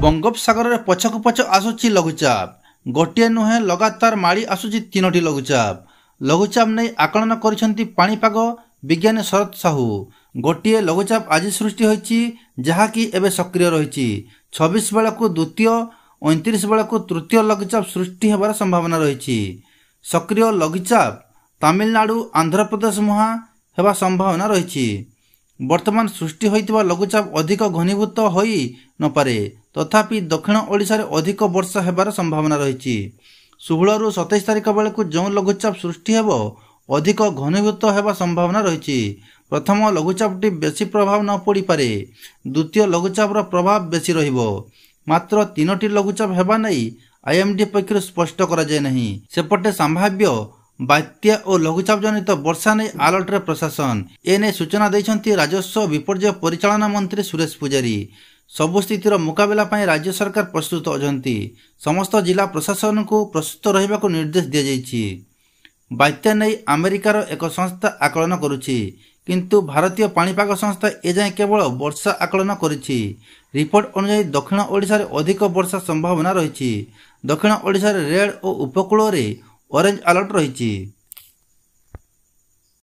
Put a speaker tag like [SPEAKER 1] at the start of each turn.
[SPEAKER 1] बंगोपसागर में पछकु पछ आसुची लघुचाप गोटे नुहे लगातार माड़ी आसुची 3टी लघुचाप। लघुचाप नहीं आकलन करिसेंती पाणीपाग विज्ञानी शरद साहू। गोटे लघुचाप आज सृष्टि होईची जहाँकि एबे सक्रिय रही। 26 बेलू द्वितीय 29 बेलू तृतीय लघुचाप सृष्टि होबार संभावना रही। सक्रिय लघुचाप तमिलनाडु आंध्र प्रदेश मुहा हेबा संभावना रही। वर्तमान सृष्टि होइतिबा लघुचाप अधिक घनीभूत होई न पारे, तथापि दक्षिण ओडिशा रे अधिक वर्षा हेबार संभावना रही। 16 रु 27 तारिख बेलू जो लघुचाप सृष्टि हेबो अधिक घनीभूत हेबा संभावना रही। प्रथम लघुचापटी बेसी प्रभाव न पड़ी पारे, द्वितीय लघुचापर प्रभाव बेसी रहिबो। मात्र 3टी लघुचाप हेबा नै आईएमडी पक्षर स्पष्ट करा जाय नहीं। सेपटे संभाव्य बात्या और लघुचाप जनित वर्षा नहीं अलर्ट रे प्रशासन एने सूचना देइछंती राजस्व विपर्यय परिचालना मंत्री सुरेश पुजारी। सबु स्थितिर मुकाबला पाई राज्य सरकार प्रस्तुत अछंती। समस्त जिला प्रशासन को प्रस्तुत रहिबा को निर्देश दिया जायछि। बात्या नहीं अमेरिकार एक संस्था आकलन करुछि, किंतु भारतीय पाणीपाग संस्था एजाए केवल वर्षा आकलन करिछि। रिपोर्ट अनुसार दक्षिण ओडिशा रे अधिक वर्षा संभावना रही। दक्षिण ओडिशा रे रेड और उपकूल रे ऑरेंज अलर्ट रही।